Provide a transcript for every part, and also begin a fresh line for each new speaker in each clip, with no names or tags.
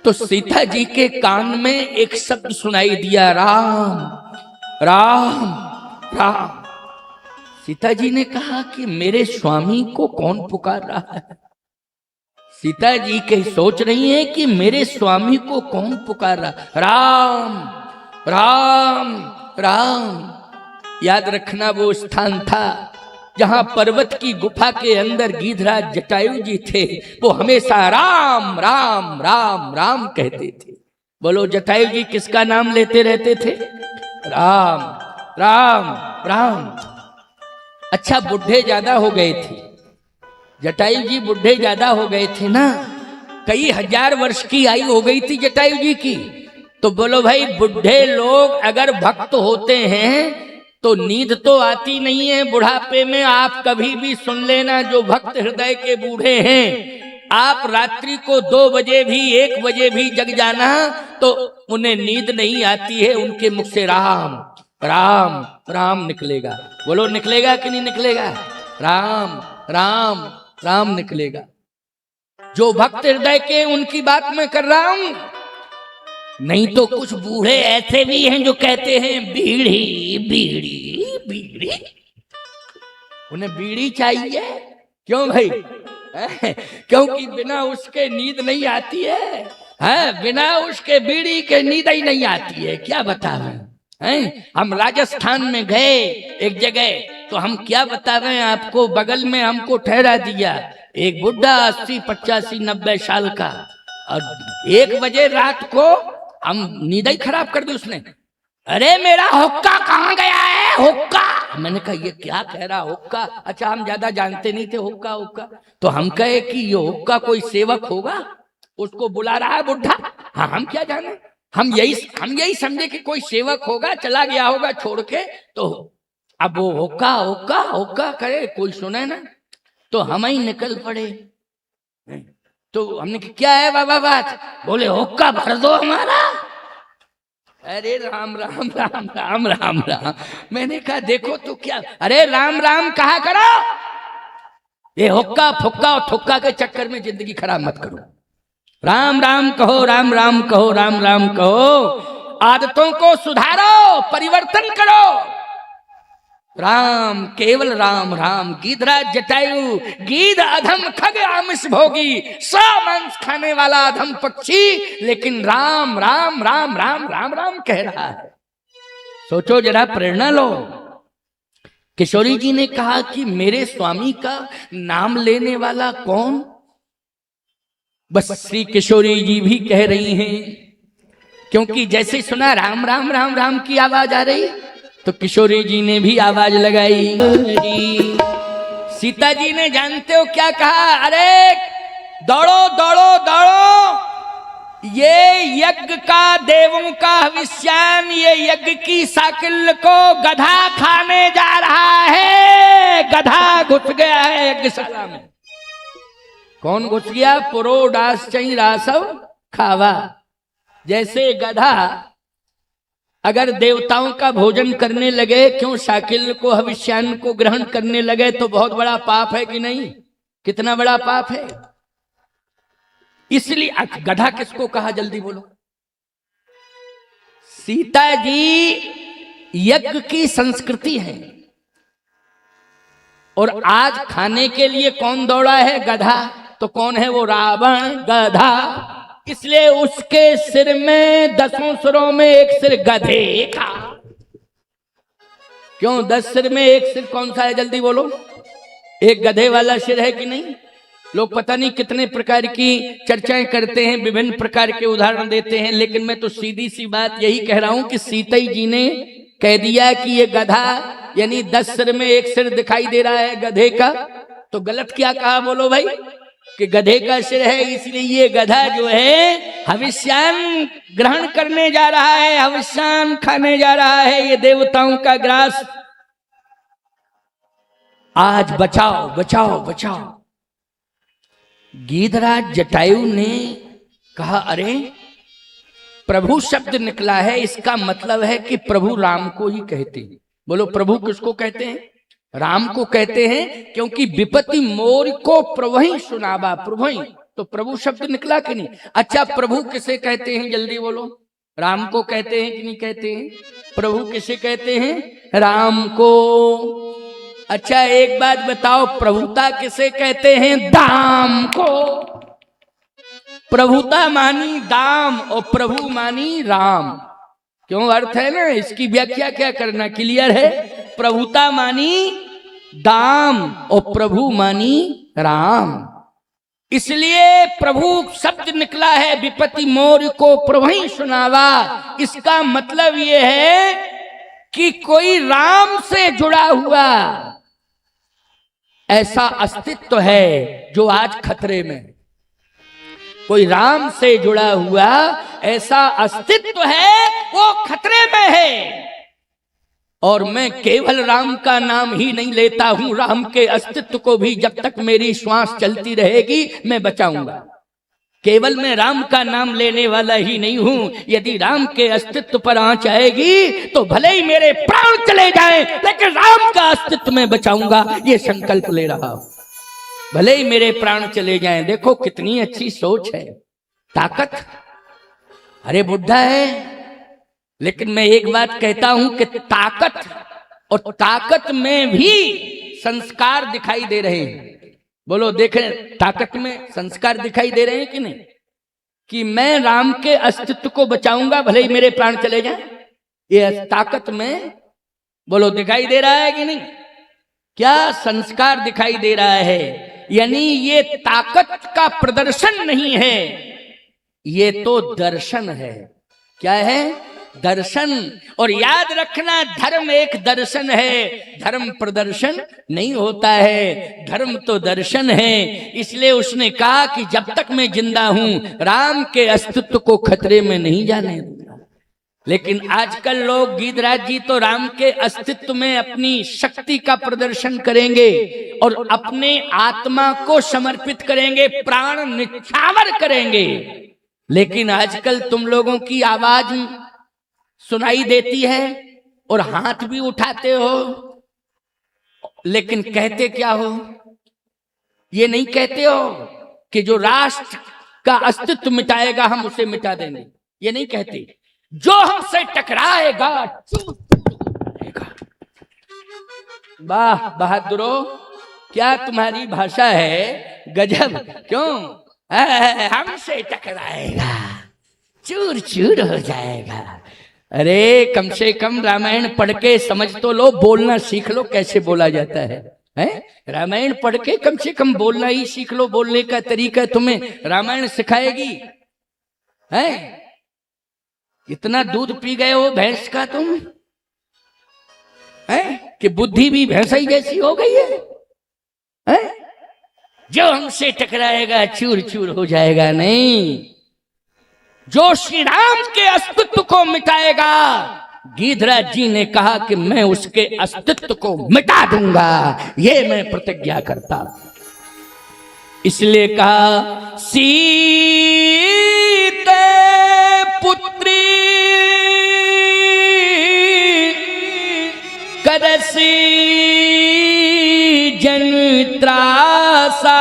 तो सीता जी के कान में एक शब्द सुनाई दिया, राम राम राम। सीता जी ने कहा कि मेरे स्वामी को कौन पुकार रहा है। सीता जी के सोच रही है कि मेरे स्वामी को कौन पुकार रहा, राम राम राम। याद रखना वो स्थान था जहां पर्वत की गुफा के अंदर गिधराज जटायु जी थे। वो हमेशा राम राम राम राम कहते थे। बोलो जटायु जी किसका नाम लेते रहते थे? राम राम राम। अच्छा बुढ़े ज्यादा हो गए थे, जटायु जी बुढ़े ज्यादा हो गए थे ना, कई हजार वर्ष की आयु हो गई थी जटायु जी की। तो बोलो भाई बुढ़े लोग अगर भक्त होते हैं तो नींद तो आती नहीं है बुढ़ापे में। आप कभी भी सुन लेना, जो भक्त हृदय के बूढ़े हैं, आप रात्रि को 2 बजे भी 1 बजे भी जग जाना तो उन्हें नींद नहीं आती है, उनके मुख से राम राम राम निकलेगा। बोलो निकलेगा कि नहीं निकलेगा? राम राम राम निकलेगा। जो भक्त हृदय के उनकी बात मैं कर रहा हूं। नहीं तो कुछ बूढ़े ऐसे भी हैं जो कहते हैं बीड़ी बीड़ी बीड़ी, उन्हें बीड़ी चाहिए। क्यों भाई? क्योंकि बिना उसके नींद नहीं आती है, बिना उसके बीड़ी के नींद ही नहीं आती है। क्या बता रहे हैं? हम राजस्थान में गए एक जगह, तो हम क्या बता रहे हैं आपको, बगल में हमको ठहरा दिया एक बुढ़ा 80 85 90 साल का, और 1 बजे रात को हम नींद ही खराब कर दी उसने। अरे मेरा हुक्का कहाँ गया है, हुक्का। मैंने कहा ये क्या कह रहा हुक्का? अच्छा हम ज्यादा जानते नहीं थे हुक्का हुक्का, तो हम कहे कि ये हुक्का कोई सेवक होगा, उसको बुला रहा है बुढ़ा। हाँ हम क्या जाने, हम यही समझे कि कोई सेवक होगा, चला गया होगा छोड़ के। तो अब वो हुक्का हुक्का हुक्का करे, कोई सुने ना, तो हम ही निकल पड़े। तो हमने क्या है बाबा बात? बोले हुक्का भर दो हमारा। अरे राम राम राम राम राम राम। मैंने कहा देखो तो क्या, अरे राम राम कहा करो, ये हुक्का फुक्का और ठुक्का के चक्कर में जिंदगी खराब मत करो। राम राम कहो, राम राम कहो, राम राम कहो, आदतों को सुधारो, परिवर्तन करो। राम केवल राम राम। गिधराज जटायु गीध अधम खग आमिष भोगी, सा मांस खाने वाला अधम पक्षी, लेकिन राम राम राम राम राम राम कह रहा है। सोचो जरा, प्रेरणा लो। किशोरी जी ने कहा कि मेरे स्वामी का नाम लेने वाला कौन? बस श्री किशोरी जी भी कह रही हैं, क्योंकि जैसे सुना राम राम राम राम की आवाज आ रही, तो किशोरी जी ने भी आवाज लगाई। सीता जी ने जानते हो क्या कहा? अरे दौड़ो दौड़ो दौड़ो, ये यज्ञ का देवों का हविष्यान, ये यज्ञ की साकिल को गधा खाने जा रहा है। गधा घुस गया है यज्ञशाला में। कौन घुस गया? पुरो डास चई रासव खावा। जैसे गधा अगर देवताओं का भोजन करने लगे, क्यों शाकिल को हविष्यान को ग्रहण करने लगे, तो बहुत बड़ा पाप है कि नहीं? कितना बड़ा पाप है। इसलिए गधा किसको कहा, जल्दी बोलो। सीता जी यज्ञ की संस्कृति है, और आज खाने के लिए कौन दौड़ा है? गधा। तो कौन है वो? रावण गधा। इसलिए उसके सिर में 10 सिरों में एक सिर गधे का। क्यों 10 सिर में एक सिर कौन सा है, जल्दी बोलो। एक गधे वाला सिर है कि नहीं? लोग पता नहीं कितने प्रकार की चर्चाएं करते हैं, विभिन्न प्रकार के उदाहरण देते हैं, लेकिन मैं तो सीधी सी बात यही कह रहा हूं कि सीता जी ने कह दिया कि ये गधा, यानी 10 सिर में एक सिर दिखाई दे रहा है गधे का, तो गलत क्या कहा बोलो भाई? कि गधे का सिर है, इसलिए ये गधा जो है हविष्यान ग्रहण करने जा रहा है, हविष्यान खाने जा रहा है, ये देवताओं का ग्रास। आज बचाओ बचाओ बचाओ। गिधराज जटायु ने कहा अरे प्रभु शब्द निकला है, इसका मतलब है कि प्रभु राम को ही कहते हैं। बोलो प्रभु किसको कहते हैं? राम को कहते हैं, क्योंकि विपत्ति मोर को प्रभु ही सुनावा, प्रभु ही तो प्रभु शब्द निकला कि नहीं। अच्छा, प्रभु किसे कहते हैं, जल्दी बोलो। राम को कहते हैं कि नहीं कहते हैं? प्रभु किसे कहते हैं? राम को। अच्छा, एक बात बताओ, प्रभुता किसे कहते हैं? दाम को। प्रभुता मानी दाम और प्रभु मानी राम। क्यों, अर्थ है ना, इसकी व्याख्या क्या करना, क्लियर है। प्रभुता मानी दाम और प्रभु मानी राम, इसलिए प्रभु शब्द निकला है। विपत्ति मोर को प्रभु ही सुनावा। इसका मतलब यह है कि कोई राम से जुड़ा हुआ ऐसा अस्तित्व है जो आज खतरे में। कोई राम से जुड़ा हुआ ऐसा अस्तित्व है वो खतरे में है। और मैं केवल राम का नाम ही नहीं लेता हूं, राम के अस्तित्व को भी जब तक मेरी श्वास चलती रहेगी मैं बचाऊंगा। केवल मैं राम का नाम लेने वाला ही नहीं हूं, यदि राम के अस्तित्व पर आंच आएगी तो भले ही मेरे प्राण चले जाएं, लेकिन राम का अस्तित्व मैं बचाऊंगा, ये संकल्प ले रहा हूं। भले ही मेरे प्राण चले जाएं। देखो कितनी अच्छी सोच है, ताकत। अरे बुढ़ा है, लेकिन मैं एक बात कहता हूं कि ताकत और ताकत में भी संस्कार दिखाई दे रहे हैं। बोलो, देखें, ताकत में संस्कार दिखाई दे रहे हैं कि नहीं? कि मैं राम के अस्तित्व को बचाऊंगा भले ही मेरे प्राण चले जाएं, ये ताकत में, बोलो, दिखाई दे रहा है कि नहीं? क्या संस्कार दिखाई दे रहा है? यानी ये ताकत का प्रदर्शन नहीं है, ये तो दर्शन है। क्या है? दर्शन। और याद रखना, धर्म एक दर्शन है, धर्म प्रदर्शन नहीं होता है, धर्म तो दर्शन है। इसलिए उसने कहा कि जब तक मैं जिंदा हूं राम के अस्तित्व को खतरे में नहीं जाने दूंगा। लेकिन आजकल लोग, गीधराज जी तो राम के अस्तित्व में अपनी शक्ति का प्रदर्शन करेंगे और अपने आत्मा को समर्पित करेंगे, प्राण निछावर करेंगे। लेकिन आजकल तुम लोगों की आवाज सुनाई देती है और हाथ भी उठाते हो, लेकिन कहते क्या हो? ये नहीं कहते हो कि जो राष्ट्र का अस्तित्व मिटाएगा हम उसे मिटा देंगे, ये नहीं कहते। जो हमसे टकराएगा वाह बहादुरो, क्या तुम्हारी भाषा है, गजब। क्यों? हमसे टकराएगा चूर चूर हो जाएगा। अरे कम से कम रामायण पढ़ के समझ तो लो, बोलना सीख लो कैसे बोला जाता है, हैं? रामायण पढ़ के कम से कम बोलना ही सीख लो, बोलने का तरीका तुम्हें रामायण सिखाएगी। हैं? इतना दूध पी गए हो भैंस का तुम, हैं? कि बुद्धि भी भैंसा ही जैसी हो गई है, हैं? जो हमसे टकराएगा चूर चूर हो जाएगा। नहीं, जो श्री राम के अस्तित्व को मिटाएगा, गीधराज जी ने कहा कि मैं उसके अस्तित्व को मिटा दूंगा, ये मैं प्रतिज्ञा करता। इसलिए कहा, सीते पुत्री करसी जन त्रासा,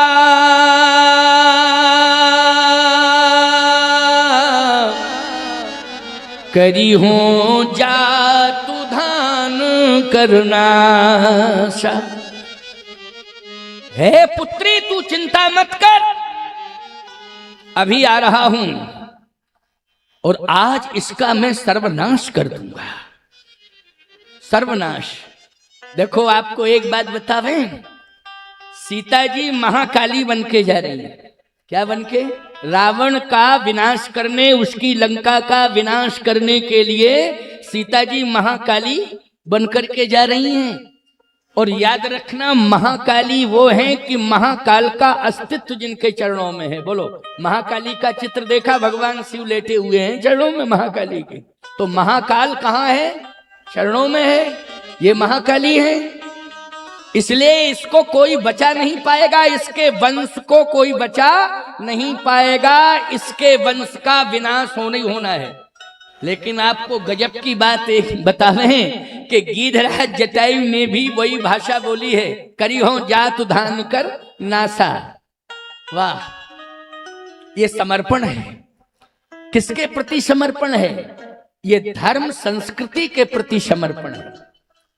करी हो जातु धान करना सा। हे पुत्री, तू चिंता मत कर, अभी आ रहा हूं और आज इसका मैं सर्वनाश कर दूंगा। सर्वनाश। देखो आपको एक बात बतावें, सीता जी महाकाली बन के जा रही है। क्या बन के? रावण का विनाश करने, उसकी लंका का विनाश करने के लिए सीता जी महाकाली बनकर के जा रही हैं। और याद रखना, महाकाली वो है कि महाकाल का अस्तित्व जिनके चरणों में है। बोलो, महाकाली का चित्र देखा? भगवान शिव लेटे हुए हैं चरणों में महाकाली के। तो महाकाल कहाँ है? चरणों में है। ये महाकाली है, इसलिए इसको कोई बचा नहीं पाएगा, इसके वंश को कोई बचा नहीं पाएगा, इसके वंश का विनाश होना ही होना है। लेकिन आपको गजब की बात एक बता रहे हैं कि गीधराज जटायु ने भी वही भाषा बोली है, करी हो जातु धान कर नासा। वाह, ये समर्पण है। किसके प्रति समर्पण है? ये धर्म संस्कृति के प्रति समर्पण है।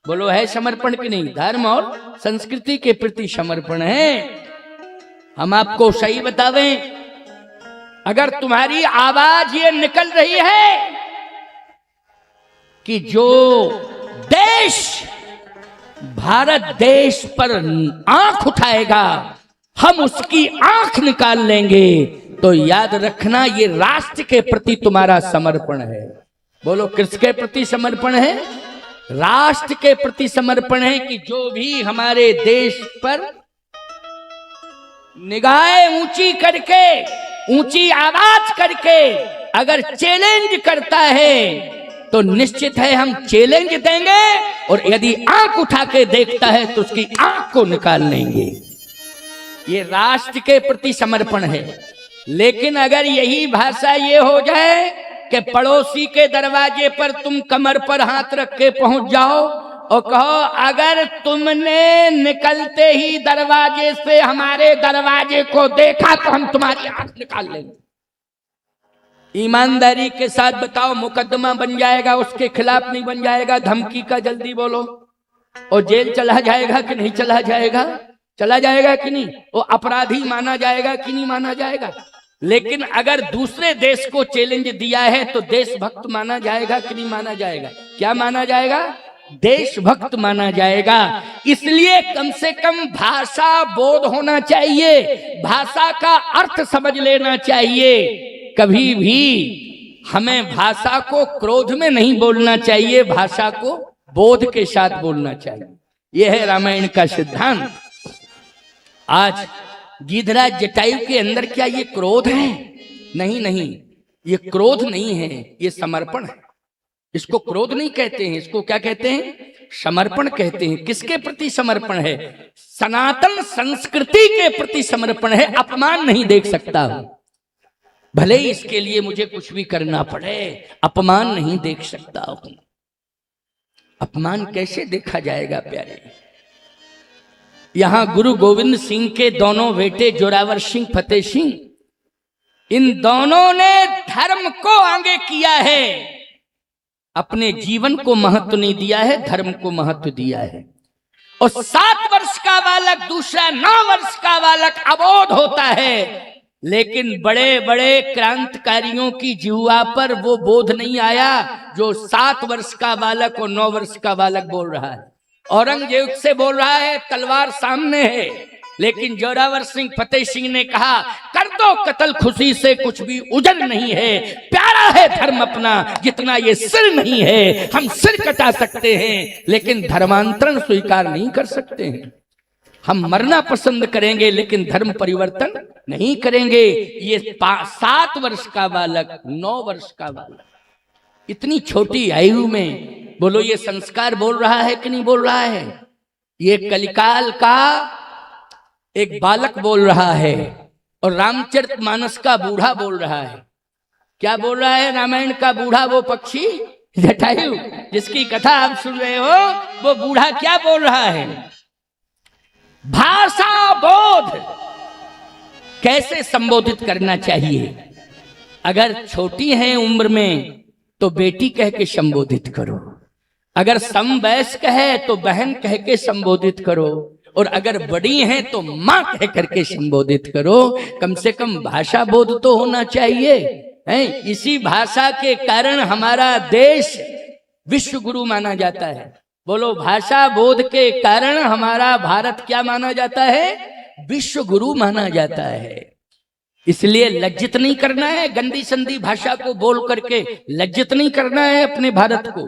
बोलो है समर्पण कि नहीं? धर्म और संस्कृति के प्रति समर्पण है। हम आपको सही बतावें, अगर तुम्हारी आवाज ये निकल रही है कि जो देश भारत देश पर आंख उठाएगा हम उसकी आंख निकाल लेंगे, तो याद रखना ये राष्ट्र के प्रति तुम्हारा समर्पण है। बोलो किसके प्रति समर्पण है? राष्ट्र के प्रति समर्पण है कि जो भी हमारे देश पर निगाहें ऊंची करके, ऊंची आवाज करके अगर चैलेंज करता है तो निश्चित है हम चैलेंज देंगे, और यदि आंख उठा के देखता है तो उसकी आंख को निकाल लेंगे। ये राष्ट्र के प्रति समर्पण है। लेकिन अगर यही भाषा ये हो जाए कि पड़ोसी के दरवाजे पर तुम कमर पर हाथ रख के पहुंच जाओ और कहो अगर तुमने निकलते ही दरवाजे से हमारे दरवाजे को देखा तो हम तुम्हारी आंख निकाल लेंगे। ईमानदारी के साथ बताओ, मुकदमा बन जाएगा उसके खिलाफ नहीं बन जाएगा? धमकी का जल्दी बोलो। और जेल चला जाएगा कि नहीं चला जाएगा? चला जाएगा कि नहीं? वो अपराधी माना जाएगा कि नहीं माना जाएगा? लेकिन अगर दूसरे देश को चैलेंज दिया है तो देशभक्त माना जाएगा कि नहीं माना जाएगा? क्या माना जाएगा? देशभक्त माना जाएगा। इसलिए कम से कम भाषा बोध होना चाहिए, भाषा का अर्थ समझ लेना चाहिए। कभी भी हमें भाषा को क्रोध में नहीं बोलना चाहिए, भाषा को बोध के साथ बोलना चाहिए। यह है रामायण का सिद्धांत। आज गिधराज जटायु के अंदर क्या ये क्रोध है? नहीं नहीं, ये क्रोध नहीं है, ये समर्पण है। इसको क्रोध नहीं कहते हैं, इसको क्या कहते हैं? समर्पण कहते हैं। किसके प्रति समर्पण है? सनातन संस्कृति के प्रति समर्पण है। अपमान नहीं देख सकता हूं, भले ही इसके लिए मुझे कुछ भी करना पड़े, अपमान नहीं देख सकता हूं। अपमान कैसे देखा जाएगा प्यारे? यहां गुरु गोविंद सिंह के दोनों बेटे जोरावर सिंह, फतेह सिंह, इन दोनों ने धर्म को आगे किया है, अपने जीवन को महत्व नहीं दिया है, धर्म को महत्व दिया है। और 7 वर्ष का बालक दूसरा 9 वर्ष का बालक अबोध होता है, लेकिन बड़े बड़े क्रांतिकारियों की जिह्वा पर वो बोध नहीं आया जो 7 वर्ष का बालक और 9 वर्ष का बालक बोल रहा है। औरंगजेब से बोल रहा है, तलवार सामने है, लेकिन जोरावर सिंह, फतेह सिंह ने कहा कर दो कत्ल, खुशी से कुछ भी उजर नहीं है। प्यारा है धर्म अपना जितना ये सिर नहीं है। हम सिर कटा सकते हैं लेकिन धर्मांतरण स्वीकार नहीं कर सकते हैं। हम मरना पसंद करेंगे लेकिन धर्म परिवर्तन नहीं करेंगे। ये 7 वर्ष का बालक, 9 वर्ष का बालक, इतनी छोटी आयु में, बोलो ये संस्कार बोल रहा है कि नहीं बोल रहा है? ये कलिकाल का एक बालक बोल रहा है और रामचरितमानस का बूढ़ा बोल रहा है। क्या बोल रहा है रामायण का बूढ़ा? वो पक्षी जटायु जिसकी कथा आप सुन रहे हो, वो बूढ़ा क्या बोल रहा है? भाषा बोध कैसे संबोधित करना चाहिए। अगर छोटी है उम्र में तो बेटी कह के संबोधित करो, अगर समवयस्क है तो बहन कह के संबोधित करो, और अगर बड़ी है तो मां कह करके संबोधित करो। कम से कम भाषा बोध तो होना चाहिए, है? इसी भाषा के कारण हमारा देश विश्व गुरु माना जाता है। बोलो भाषा बोध के कारण हमारा भारत क्या माना जाता है? विश्व गुरु माना जाता है। इसलिए लज्जित नहीं करना है, गंदी संदी भाषा को बोल करके लज्जित नहीं करना है अपने भारत को।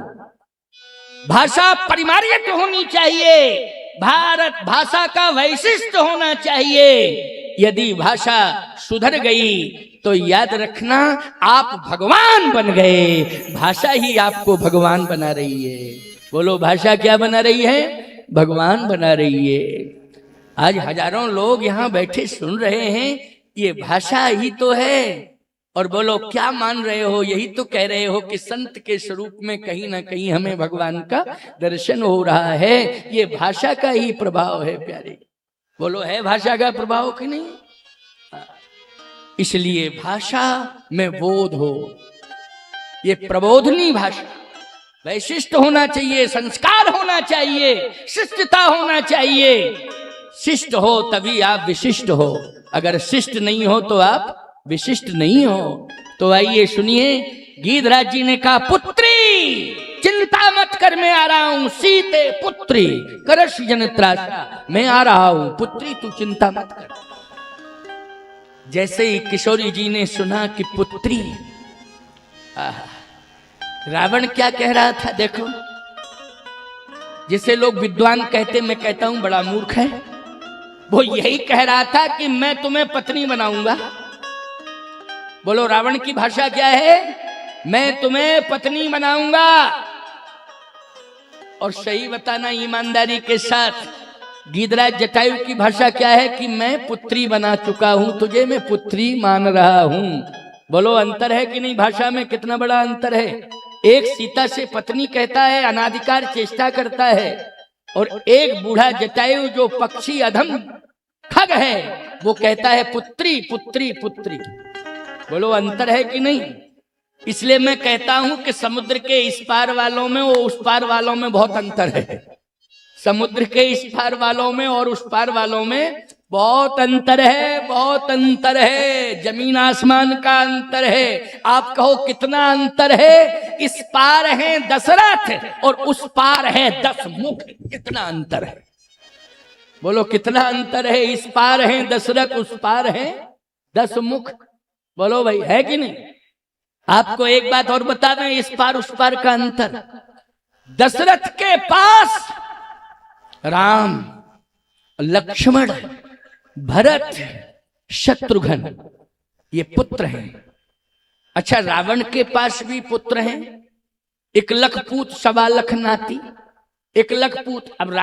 भाषा परिमार्जित होनी चाहिए, भारत भाषा का वैशिष्ट्य होना चाहिए। यदि भाषा सुधर गई तो याद रखना आप भगवान बन गए। भाषा ही आपको भगवान बना रही है। बोलो भाषा क्या बना रही है? भगवान बना रही है। आज हजारों लोग यहाँ बैठे सुन रहे हैं, ये भाषा ही तो है। और बोलो क्या मान रहे हो? यही तो कह रहे हो कि संत के स्वरूप में कहीं ना कहीं हमें भगवान का दर्शन हो रहा है। ये भाषा का ही प्रभाव है प्यारे। बोलो है भाषा का प्रभाव कि नहीं? इसलिए भाषा में बोध हो, ये प्रबोधनी भाषा, वैशिष्ट होना चाहिए, संस्कार होना चाहिए, शिष्टता होना चाहिए। शिष्ट हो तभी आप विशिष्ट हो, अगर शिष्ट नहीं हो तो आप विशिष्ट नहीं हो। तो आइए सुनिए, गीधराज जी ने कहा, पुत्री चिंता मत कर, मैं आ रहा हूं, सीते पुत्री करश जन त्रासा, मैं आ रहा हूं, पुत्री तू चिंता मत कर। जैसे ही किशोरी जी ने सुना कि पुत्री, रावण क्या कह रहा था देखो, जिसे लोग विद्वान कहते, मैं कहता हूं बड़ा मूर्ख है, वो यही कह रहा था कि मैं तुम्हें पत्नी बनाऊंगा। बोलो रावण की भाषा क्या है? मैं तुम्हें पत्नी बनाऊंगा। और सही बताना ईमानदारी के साथ, गीधराज जटायु की भाषा क्या है कि मैं पुत्री बना चुका हूं, तुझे मैं पुत्री मान रहा हूं। बोलो अंतर है कि नहीं? भाषा में कितना बड़ा अंतर है। एक सीता से पत्नी कहता है, अनादिकार चेष्टा करता है, और एक बूढ़ा जटायु जो पक्षी अधम खग है, वो कहता है पुत्री पुत्री पुत्री। बोलो अंतर है कि नहीं? इसलिए मैं कहता हूं कि समुद्र के इस पार वालों में और उस पार वालों में बहुत अंतर है। समुद्र के इस पार वालों में और उस पार वालों में बहुत अंतर है, बहुत अंतर है, जमीन आसमान का अंतर है। आप कहो कितना अंतर है? इस पार है दशरथ और उस पार है 10 मुख, कितना अंतर है? बोलो कितना अंतर है? इस पार है दशरथ, उस पार है 10 मुख। बोलो भाई, है कि नहीं? आपको एक बात और बता दें, इस पार उस पार का अंतर। दशरथ के पास राम, लक्ष्मण, भरत, शत्रुघ्न ये पुत्र हैं। अच्छा, रावण के पास भी पुत्र हैं, 1 लाख पूत 1.25 लाख नाती, 1 लाख पूत। अब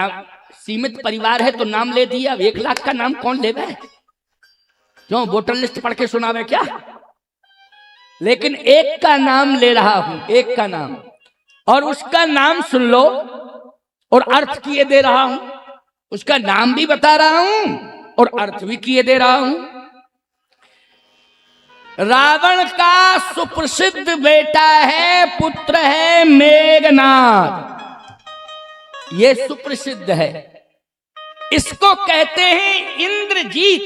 सीमित परिवार है तो नाम ले दिया, अब 1 लाख का नाम कौन लेगा? क्यों वोटर लिस्ट पढ़ के सुनावे क्या? लेकिन एक का नाम ले रहा हूं, एक का नाम, और उसका नाम सुन लो और अर्थ किए दे रहा हूं। उसका नाम भी बता रहा हूं और अर्थ भी किए दे रहा हूं। रावण का सुप्रसिद्ध बेटा है, पुत्र है मेघनाद। ये सुप्रसिद्ध है, इसको कहते हैं इंद्रजीत।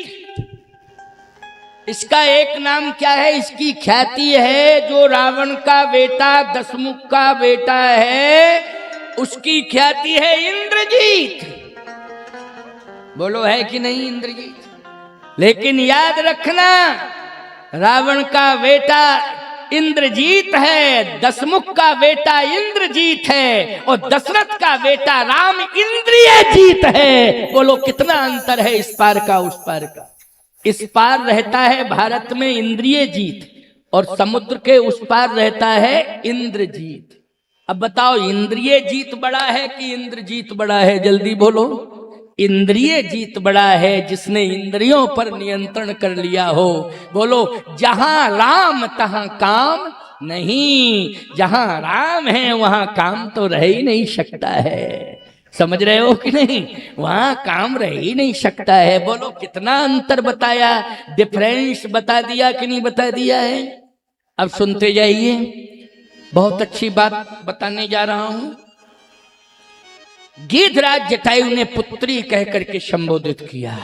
इसका एक नाम क्या है? इसकी ख्याति है, जो रावण का बेटा 10 मुख का बेटा है, उसकी ख्याति है इंद्रजीत। बोलो है कि नहीं इंद्रजीत? लेकिन याद रखना, रावण का बेटा इंद्रजीत है, 10 मुख का बेटा इंद्रजीत है, और दशरथ का बेटा राम इंद्रिय जीत है। बोलो कितना अंतर है इस पार का उस पार का? इस पार रहता है भारत में इंद्रिय जीत, और समुद्र के उस पार रहता है इंद्रजीत। अब बताओ, इंद्रिय जीत बड़ा है कि इंद्रजीत बड़ा है? जल्दी बोलो। इंद्रिय जीत बड़ा है, जिसने इंद्रियों पर नियंत्रण कर लिया हो। बोलो, जहां राम तहां काम नहीं, जहां राम है वहां काम तो रह ही नहीं सकता है। समझ रहे हो कि नहीं? वहां काम रह ही नहीं सकता है। बोलो कितना अंतर बताया, डिफरेंस बता दिया कि नहीं बता दिया है? अब सुनते जाइए, बहुत अच्छी बात बताने जा रहा हूं। गीधराज जटायु ने पुत्री कह करके संबोधित किया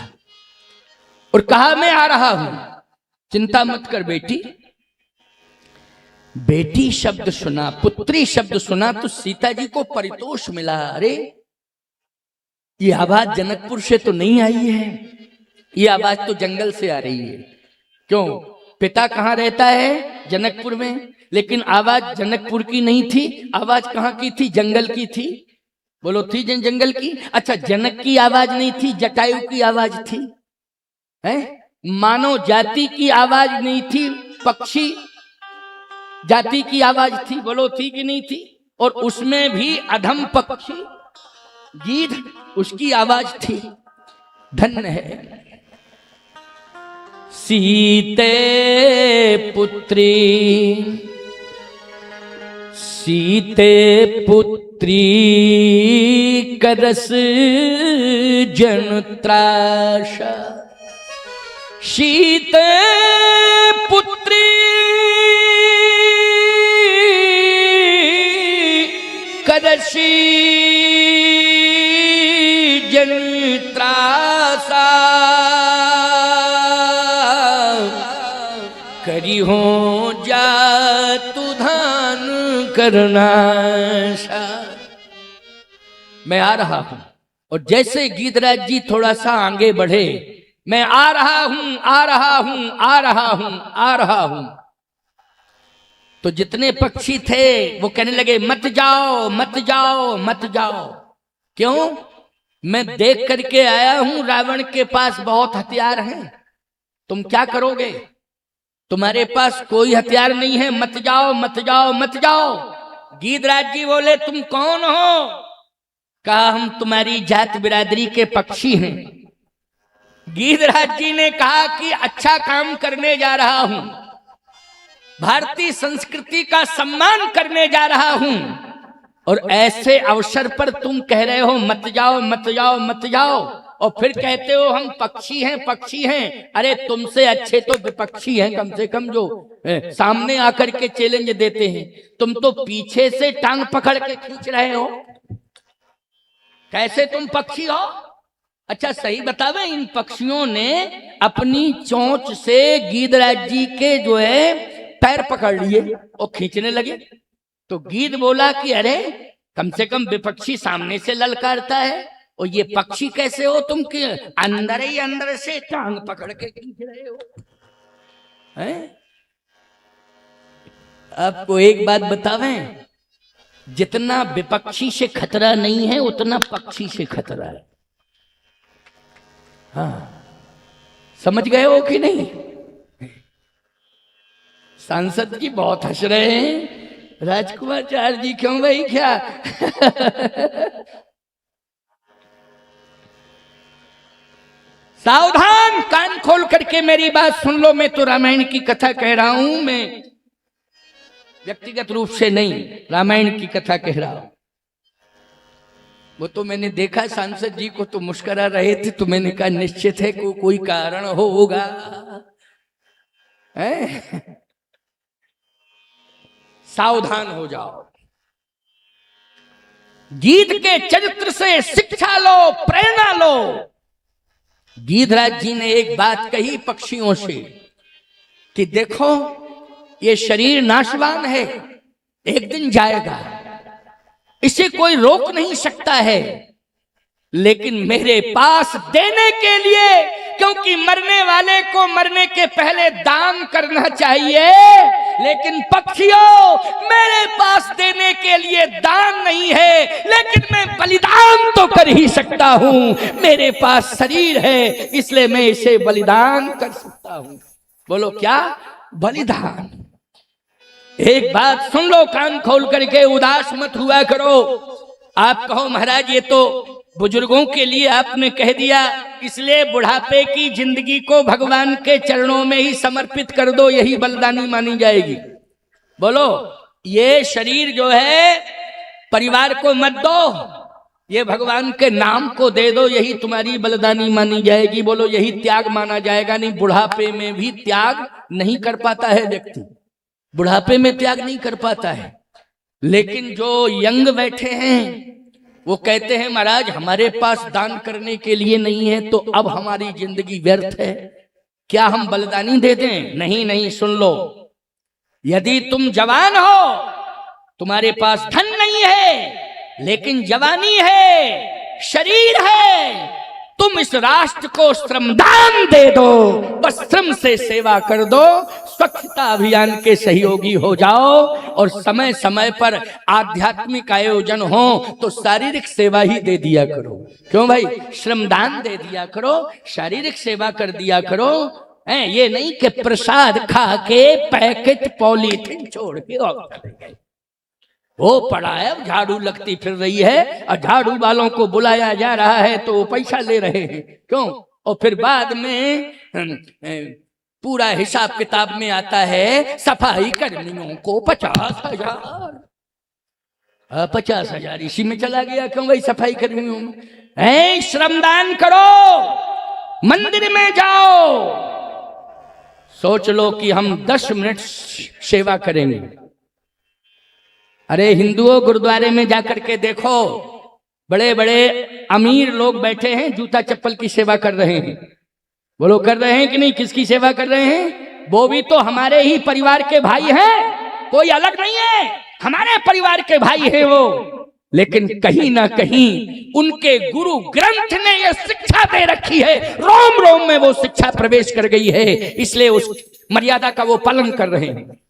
और कहा, मैं आ रहा हूं, चिंता मत कर बेटी। बेटी शब्द सुना, पुत्री शब्द सुना तो सीता जी को परितोष मिला। अरे ये आवाज जनकपुर से तो नहीं आई है, ये आवाज तो जंगल से आ रही है। क्यों? पिता कहां रहता है? जनकपुर में। लेकिन आवाज जनकपुर की नहीं थी, आवाज कहां की थी? जंगल की थी। बोलो थी जंगल की? अच्छा, जनक की आवाज नहीं थी, जटायु की आवाज थी। है? मानव जाति की आवाज नहीं थी, पक्षी जाति की आवाज थी। बोलो थी कि नहीं थी? और उसमें भी अधम पक्षी गीध, उसकी आवाज थी। धन्य है सीते पुत्री, सीते पुत्री करस जन त्रासा, सीते पुत्री करसी जनित्रासा करी हो जा तू धान करना। मैं आ रहा हूं। और जैसे गीधराज जी थोड़ा सा आगे बढ़े, मैं आ रहा हूं, आ रहा हूं, आ रहा हूं, आ रहा हूं, तो जितने पक्षी थे वो कहने लगे मत जाओ, मत जाओ, मत जाओ। क्यों? मैं देख करके आया हूं रावण के पास बहुत हथियार हैं, तुम क्या करोगे? तुम्हारे पास कोई हथियार नहीं है, मत जाओ, मत जाओ, मत जाओ। गीधराज जी बोले तुम कौन हो? कहा हम तुम्हारी जात बिरादरी के पक्षी हैं। गीधराज जी ने कहा कि अच्छा काम करने जा रहा हूं, भारतीय संस्कृति का सम्मान करने जा रहा हूं, और ऐसे अवसर पर तुम कह रहे हो मत जाओ, मत जाओ, मत जाओ, और फिर कहते हो हम पक्षी हैं, पक्षी हैं। अरे तुमसे अच्छे तो विपक्षी हैं, कम से कम जो सामने आकर के चैलेंज देते हैं। तुम तो पीछे से टांग पकड़ के खींच रहे हो, कैसे तुम पक्षी हो? अच्छा सही बतावे, इन पक्षियों ने अपनी चोंच से गीधराज जी के जो है पैर पकड़ लिए और खींचने लगे। तो गीध बोला कि अरे कम से कम विपक्षी सामने से ललकारता है, और ये पक्षी कैसे हो तुम कि अंदर ही अंदर से टांग पकड़ के खींच रहे हो? हैं? आपको एक बात बतावें, जितना विपक्षी से खतरा नहीं है उतना पक्षी से खतरा है। हाँ, समझ गए हो कि नहीं? सांसद जी बहुत हंस रहे हैं। राजकुमार चार जी क्यों भाई, क्या? सावधान, कान खोल करके मेरी बात सुन लो। मैं तो रामायण की कथा कह रहा हूं, मैं व्यक्तिगत रूप से नहीं, रामायण की कथा कह रहा हूं। वो तो मैंने देखा सांसद जी को तो मुस्कुरा रहे थे, तो मैंने कहा निश्चित है कोई कारण होगा। सावधान हो जाओ, गीध के चरित्र से शिक्षा लो, प्रेरणा लो। गीधराज जी ने एक बात कही पक्षियों से कि देखो ये शरीर नाशवान है, एक दिन जाएगा, इसे कोई रोक नहीं सकता है, लेकिन मेरे पास देने के लिए, क्योंकि मरने वाले को मरने के पहले दान करना चाहिए, लेकिन पक्षियों मेरे पास देने के लिए दान नहीं है, लेकिन मैं बलिदान तो कर ही सकता हूं। मेरे पास शरीर है इसलिए मैं इसे बलिदान कर सकता हूं। बोलो क्या? बलिदान। एक बात सुन लो कान खोल करके, उदास मत हुआ करो। आप कहो महाराज ये तो बुजुर्गों के लिए आपने कह दिया, इसलिए बुढ़ापे की जिंदगी को भगवान के चरणों में ही समर्पित कर दो, यही बलिदानी मानी जाएगी। बोलो ये शरीर जो है परिवार को मत दो, ये भगवान के नाम को दे दो, यही तुम्हारी बलिदानी मानी जाएगी। बोलो यही त्याग माना जाएगा। नहीं, बुढ़ापे में भी त्याग नहीं कर पाता है व्यक्ति, बुढ़ापे में त्याग नहीं कर पाता है। लेकिन जो यंग बैठे हैं वो कहते हैं महाराज हमारे पास दान करने के लिए नहीं है, तो अब हमारी जिंदगी व्यर्थ है, क्या हम बलिदानी दे दें? नहीं नहीं, सुन लो, यदि तुम जवान हो, तुम्हारे पास धन नहीं है लेकिन जवानी है, शरीर है, तुम इस राष्ट्र को श्रमदान दे दो, बस श्रम से सेवा कर दो, स्वच्छता अभियान के सहयोगी हो जाओ, और समय समय पर आध्यात्मिक आयोजन हो तो शारीरिक सेवा ही दे दिया करो। क्यों भाई? श्रमदान दे दिया करो, शारीरिक सेवा कर दिया करो। ये नहीं कि प्रसाद खा के पैकेट पॉलीथिन छोड़ के वो पड़ा है, झाड़ू लगती फिर रही है, और झाड़ू वालों को बुलाया जा रहा है तो वो पैसा ले रहे हैं। क्यों? और फिर बाद में पूरा हिसाब किताब में आता है सफाई कर्मियों को 50,000, 50,000 इसी में चला गया। क्यों भाई? सफाई कर्मियों में। श्रमदान करो, मंदिर में जाओ, सोच लो कि हम 10 मिनट सेवा करेंगे। अरे हिंदुओं, गुरुद्वारे में जाकर के देखो, बड़े बड़े अमीर लोग बैठे हैं, जूता चप्पल की सेवा कर रहे हैं। वो लोग कर रहे हैं कि नहीं? किसकी सेवा कर रहे हैं? वो भी तो हमारे ही परिवार के भाई हैं, कोई अलग नहीं है, हमारे परिवार के भाई हैं वो। लेकिन कहीं ना कहीं उनके गुरु ग्रंथ ने यह शिक्षा दे रखी है, रोम रोम में वो शिक्षा प्रवेश कर गई है, इसलिए उस मर्यादा का वो पालन कर रहे हैं।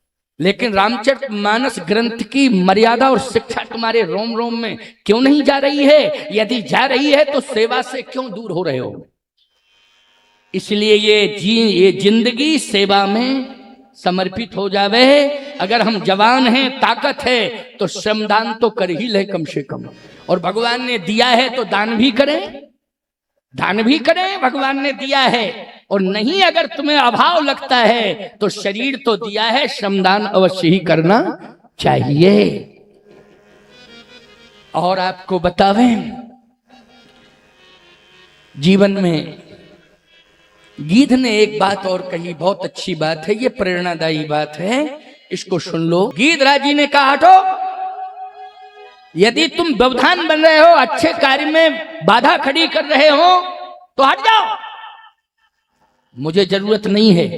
लेकिन रामचरितमानस ग्रंथ की मर्यादा और शिक्षा तुम्हारे रोम रोम में क्यों नहीं जा रही है? यदि जा रही है तो सेवा से क्यों दूर हो रहे हो? इसलिए ये जिंदगी सेवा में समर्पित हो जावे। अगर हम जवान हैं, ताकत है, तो श्रमदान तो कर ही ले कम से कम। और भगवान ने दिया है तो दान भी करें, दान भी करें, भगवान ने दिया है। और नहीं, अगर तुम्हें अभाव लगता है तो शरीर तो दिया है, श्रमदान अवश्य ही करना चाहिए। और आपको बतावें, जीवन में गीध ने एक बात और कही, बहुत अच्छी बात है, ये प्रेरणादायी बात है, इसको सुन लो। गीधराज जी ने कहा, हटो, यदि तुम व्यवधान बन रहे हो, अच्छे कार्य में बाधा खड़ी कर रहे हो, तो हट जाओ, मुझे जरूरत नहीं है।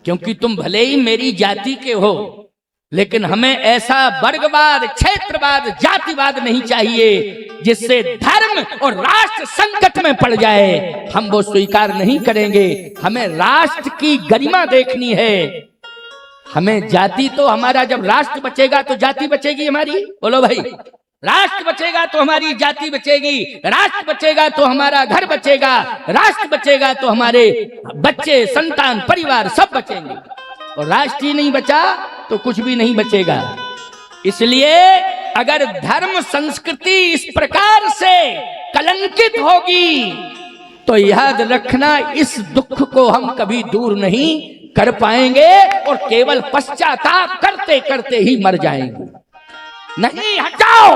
क्योंकि तुम भले ही मेरी जाति के हो, लेकिन हमें ऐसा वर्गवाद, क्षेत्रवाद, जातिवाद नहीं चाहिए जिससे धर्म और राष्ट्र संकट में पड़ जाए। हम वो स्वीकार नहीं करेंगे। हमें राष्ट्र की गरिमा देखनी है। हमें जाति तो हमारा, जब राष्ट्र बचेगा तो जाति बचेगी हमारी। बोलो भाई, राष्ट्र बचेगा तो हमारी जाति बचेगी, राष्ट्र बचेगा तो हमारा घर बचेगा, राष्ट्र बचेगा तो हमारे बच्चे, संतान, परिवार सब बचेंगे। और राष्ट्र ही नहीं बचा तो कुछ भी नहीं बचेगा। इसलिए अगर धर्म संस्कृति इस प्रकार से कलंकित होगी तो याद रखना, इस दुख को हम कभी दूर नहीं कर पाएंगे और केवल पश्चाताप करते करते ही मर जाएंगे। नहीं, हटाओ,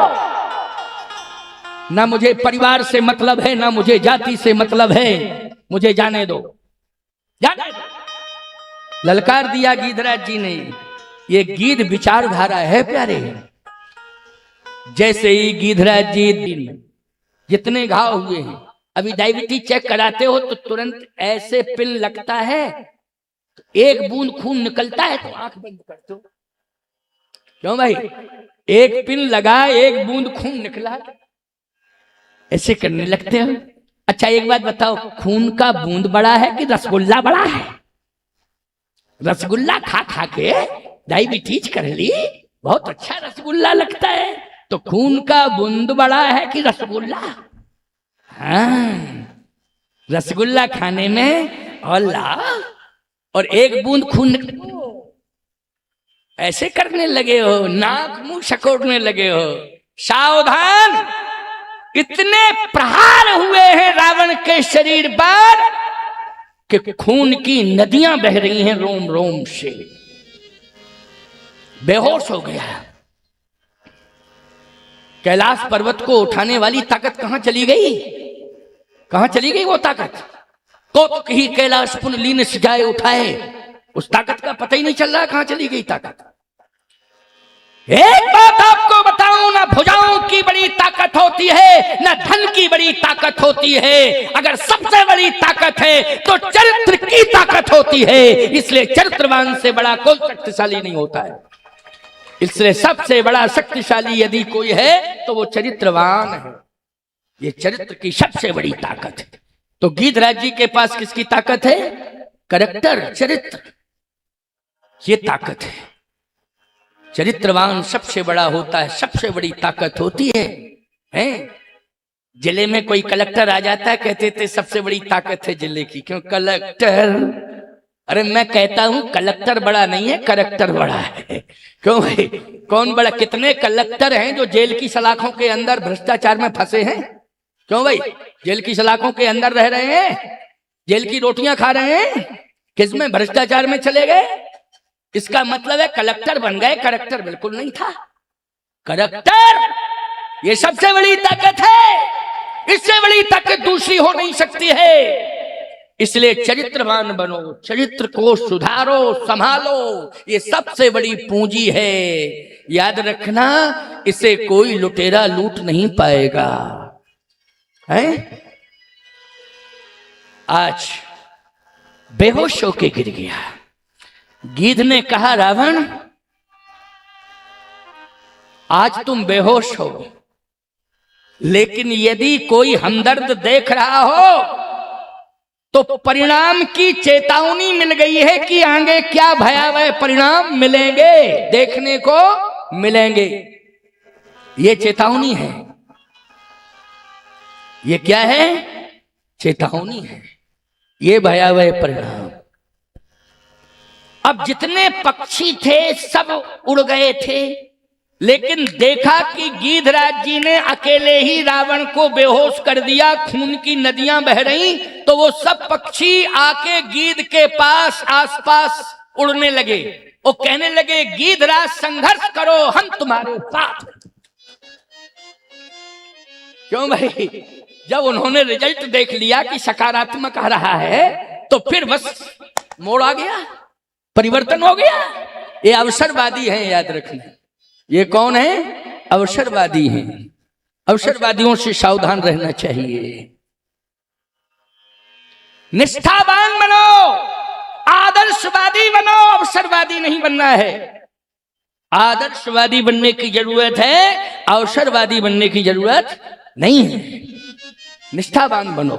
ना मुझे परिवार से मतलब है, ना मुझे जाति से मतलब है, मुझे जाने दो, जाने दो। ललकार दिया गीधराज जी ने। ये गीध विचारधारा है प्यारे। जैसे ही गीधराज जी जितने घाव हुए हैं, अभी डायबिटीज चेक कराते हो तो तुरंत ऐसे पिन लगता है, एक बूंद खून निकलता है तो आंख बंद कर दो। क्यों भाई? एक पिन लगा, एक बूंद खून निकला, ऐसे करने लगते हो। अच्छा एक बात बताओ, खून का बूंद बड़ा है कि रसगुल्ला बड़ा है? रसगुल्ला खा खा के डायबिटीज कर ली, बहुत अच्छा रसगुल्ला लगता है, तो खून का बूंद बड़ा है कि रसगुल्ला? हाँ, रसगुल्ला खाने में और एक बूंद खून ऐसे करने लगे हो, नाक मुंह सकोड़ने लगे हो। सावधान, इतने प्रहार हुए हैं रावण के शरीर पर कि खून की नदियां बह रही हैं रोम रोम से। बेहोश हो गया। कैलाश पर्वत को उठाने वाली ताकत कहां चली गई? कहां चली गई वो ताकत? कौतुक ही कैलाश पुन लीन सजाए उठाए, उस ताकत का पता ही नहीं चल रहा कहां चली गई ताकत। एक बात आपको बताऊं, ना भुजाओं की बड़ी ताकत होती है, ना धन की बड़ी ताकत होती है। अगर सबसे बड़ी ताकत है तो चरित्र की ताकत होती है। इसलिए चरित्रवान से बड़ा कोई शक्तिशाली नहीं होता है। इसलिए सबसे बड़ा शक्तिशाली यदि कोई है तो वो चरित्रवान है। ये चरित्र की सबसे बड़ी ताकत है। तो गीधराज जी के पास किसकी ताकत है? कैरेक्टर, चरित्र, ये ताकत है। चरित्रवान सबसे बड़ा होता है, सबसे बड़ी ताकत होती है। जिले में कोई कलेक्टर आ जाता है, कहते थे सबसे बड़ी ताकत है जिले की। क्यों कलेक्टर? अरे मैं कहता हूं कलेक्टर बड़ा नहीं है, कैरेक्टर बड़ा है। क्यों भाई? कौन बड़ा? कितने कलेक्टर हैं जो जेल की सलाखों के अंदर भ्रष्टाचार में फंसे हैं? क्यों भाई? जेल की सलाखों के अंदर रह रहे हैं, जेल की रोटियां खा रहे हैं, किसमें? भ्रष्टाचार में चले गए। इसका मतलब है कलेक्टर बन गए, कैरेक्टर बिल्कुल नहीं था। कैरेक्टर ये सबसे बड़ी ताकत है। इससे बड़ी ताकत दूसरी हो नहीं सकती है। इसलिए चरित्रवान बनो, चरित्र को सुधारो, संभालो, ये सबसे बड़ी पूंजी है। याद रखना, इसे कोई लुटेरा लूट नहीं पाएगा। है? आज बेहोश होके गिर गया। गिद्ध ने कहा, रावण आज तुम बेहोश हो, लेकिन यदि कोई हमदर्द देख रहा हो तो परिणाम की चेतावनी मिल गई है कि आगे क्या भयावह परिणाम मिलेंगे, देखने को मिलेंगे। ये चेतावनी है। ये क्या है? चेतावनी है। ये भयावह परिणाम। अब जितने पक्षी थे सब उड़ गए थे, लेकिन देखा कि गीधराज जी ने अकेले ही रावण को बेहोश कर दिया, खून की नदियां बह रही, तो वो सब पक्षी आके गीध के पास आसपास उड़ने लगे। वो कहने लगे, गीधराज संघर्ष करो, हम तुम्हारे साथ। क्यों भाई? जब उन्होंने रिजल्ट देख लिया कि सकारात्मक आ रहा है, तो फिर बस मोड़ आ गया, परिवर्तन हो गया। ये अवसरवादी हैं, याद रखना। ये कौन है? अवसरवादी हैं। अवसरवादियों से सावधान रहना चाहिए। निष्ठावान बनो, आदर्शवादी बनो, अवसरवादी नहीं बनना है। आदर्शवादी बनने की जरूरत है, अवसरवादी बनने की जरूरत नहीं है। निष्ठावान बनो,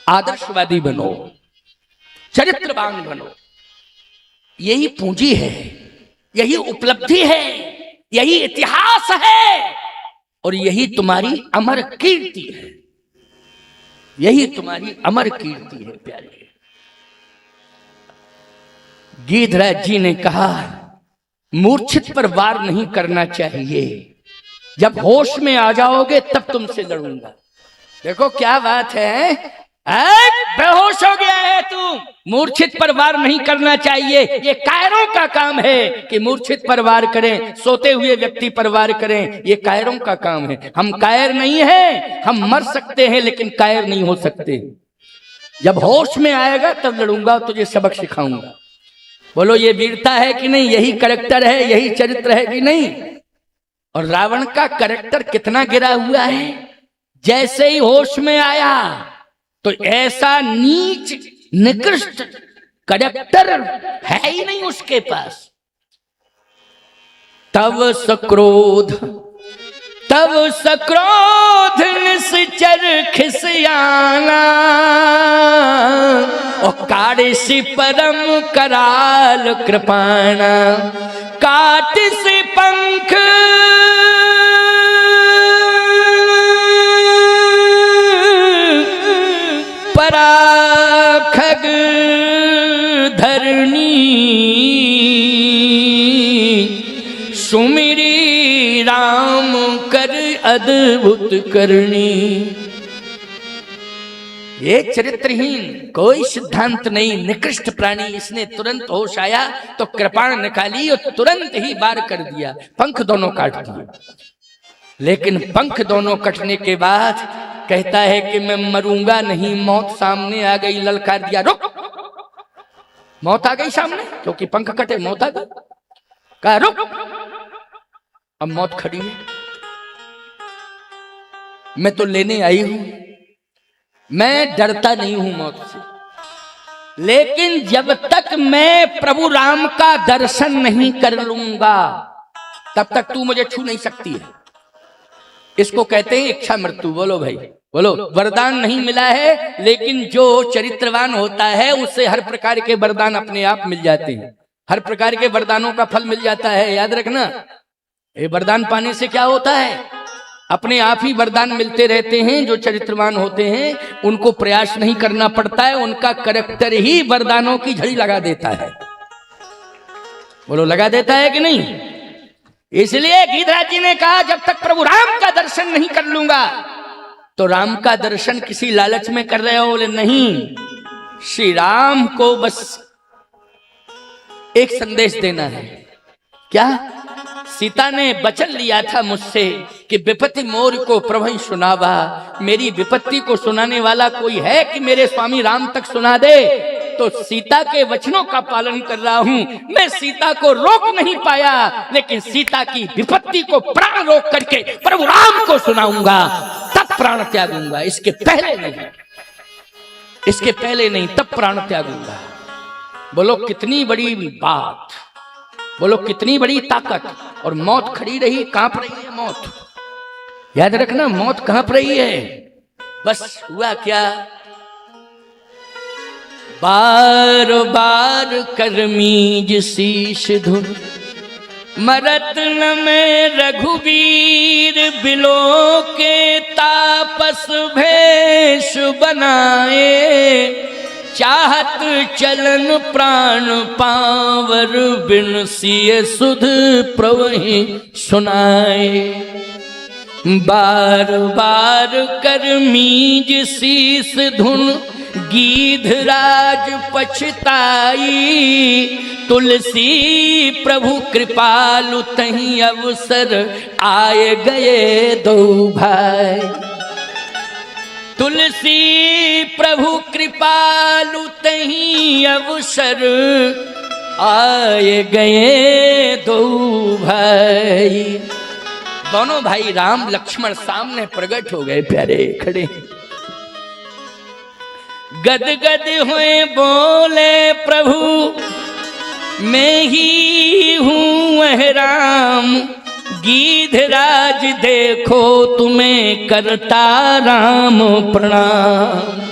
आदर्शवादी बनो, चरित्रवान बनो। यही पूंजी है, यही उपलब्धि है, यही इतिहास है, और यही तुम्हारी अमर कीर्ति है। यही तुम्हारी अमर कीर्ति है प्यारे। गीधराज जी ने कहा, मूर्छित पर वार नहीं करना चाहिए, जब होश में आ जाओगे तब तुमसे लड़ूंगा। देखो क्या बात है, बेहोश हो गया है तू, मूर्छित पर वार नहीं करना चाहिए। ये कायरों का काम है कि मूर्छित पर वार करें, सोते हुए व्यक्ति पर वार करें। ये कायरों का काम है। हम कायर नहीं है, हम मर सकते हैं लेकिन कायर नहीं हो सकते। जब होश में आएगा तब लड़ूंगा, तुझे सबक सिखाऊंगा। बोलो, ये वीरता है कि नहीं? यही कैरेक्टर है, यही चरित्र है कि नहीं? और रावण का कैरेक्टर कितना गिरा हुआ है। जैसे ही होश में आया तो ऐसा नीच निकृष्ट कैरेक्टर है ही नहीं उसके पास। तब सक्रोध निश्चर खिसियाना, और काटिसि परम कराल कृपाणा। काटिसि पंख खग धरणी, सुमिरी राम कर अद्भुत करनी। ये चरित्रहीन, कोई सिद्धांत नहीं, निकृष्ट प्राणी। इसने तुरंत होश आया तो कृपाण निकाली और तुरंत ही वार कर दिया, पंख दोनों काट दिए। लेकिन पंख दोनों कटने के बाद कहता है कि मैं मरूंगा नहीं। मौत सामने आ गई, ललकार दिया, रुक। मौत आ गई सामने, क्योंकि पंख कटे, मौत आ गई। कहा रुक। अब मौत खड़ी है, मैं तो लेने आई हूं। मैं डरता नहीं हूं मौत से, लेकिन जब तक मैं प्रभु राम का दर्शन नहीं कर लूंगा तब तक तू मुझे छू नहीं सकती है। इसको कहते हैं इच्छा मृत्यु। बोलो भाई, बोलो। वरदान नहीं मिला है, लेकिन जो चरित्रवान होता है उससे हर प्रकार के वरदान अपने आप मिल जाते हैं। हर प्रकार के वरदानों का फल मिल जाता है। याद रखना, ये वरदान पाने से क्या होता है? अपने आप ही वरदान मिलते रहते हैं। जो चरित्रवान होते हैं उनको प्रयास नहीं करना पड़ता है, उनका कैरेक्टर ही वरदानों की झड़ी लगा देता है। बोलो, लगा देता है कि नहीं? इसलिए गीधराज जी ने कहा, जब तक प्रभु राम का दर्शन नहीं कर लूंगा। तो राम का दर्शन किसी लालच में कर रहे हो? बोले नहीं, श्री राम को बस एक संदेश देना है। क्या? सीता ने वचन लिया था मुझसे कि विपत्ति मोर को प्रभु सुनावा, मेरी विपत्ति को सुनाने वाला कोई है कि मेरे स्वामी राम तक सुना दे। तो सीता के वचनों का पालन कर रहा हूं मैं, सीता को रोक नहीं पाया, लेकिन सीता की विपत्ति को प्राण रोक करके प्रभु राम को सुनाऊंगा, तब प्राण त्यागूंगा, इसके पहले नहीं, इसके पहले नहीं, तब प्राण त्यागूंगा। बोलो कितनी बड़ी बात, बोलो कितनी बड़ी ताकत। और मौत खड़ी रही, कांप रही है मौत, याद रखना मौत कांप रही है। बस हुआ क्या, बार बार करमीज शीश धुन, मरत न में रघुवीर बिलो के तापस भेष बनाए, चाहत चलन प्राण पावर बिन सिय सुध प्रवहि सुनाए। बार बार करमीज शीस धुन, गीधराज पछताई, तुलसी प्रभु कृपालु तहीं अवसर आए गए दो भाई। तुलसी प्रभु कृपालु तहीं अवसर आए गए दो भाई। दोनों भाई राम लक्ष्मण सामने प्रकट हो गए, प्यारे खड़े गद गद हुए, बोले प्रभु मैं ही हूं वह राम, गीधराज देखो तुम्हें करता राम प्रणाम।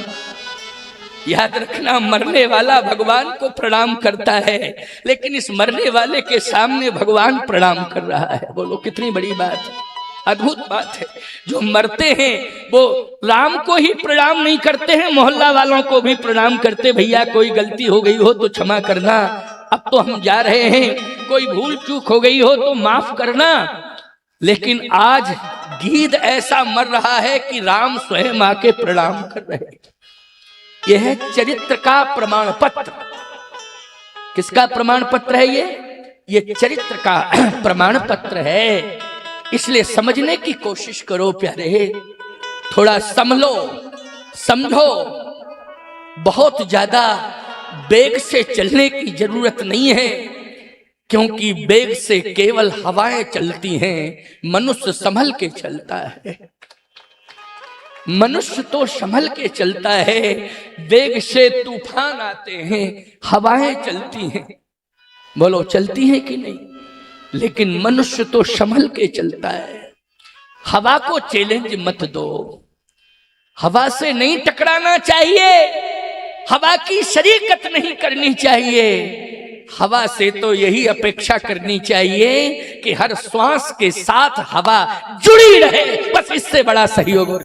याद रखना मरने वाला भगवान को प्रणाम करता है, लेकिन इस मरने वाले के सामने भगवान प्रणाम कर रहा है। बोलो कितनी बड़ी बात है, अद्भुत बात है। जो मरते हैं वो राम को ही प्रणाम नहीं करते हैं, मोहल्ला वालों को भी प्रणाम करते, भैया कोई गलती हो गई हो तो क्षमा करना, अब तो हम जा रहे हैं, कोई भूल चूक हो गई हो तो माफ करना। लेकिन आज गीध ऐसा मर रहा है कि राम स्वयं आके प्रणाम कर रहे हैं। यह है चरित्र का प्रमाण पत्र। किसका प्रमाण पत्र है ये चरित्र का प्रमाण पत्र है। इसलिए समझने की कोशिश करो प्यारे, थोड़ा समझो समझो, बहुत ज्यादा वेग से चलने की जरूरत नहीं है, क्योंकि वेग से केवल हवाएं चलती हैं, मनुष्य संभल के चलता है। मनुष्य तो संभल के चलता है, वेग से तूफान आते हैं, हवाएं चलती हैं। बोलो चलती हैं कि नहीं? लेकिन मनुष्य तो संभल के चलता है। हवा को चैलेंज मत दो, हवा से नहीं टकराना चाहिए, हवा की शरीकत नहीं करनी चाहिए। हवा से तो यही अपेक्षा करनी चाहिए कि हर श्वास के साथ हवा जुड़ी रहे, बस इससे बड़ा सहयोग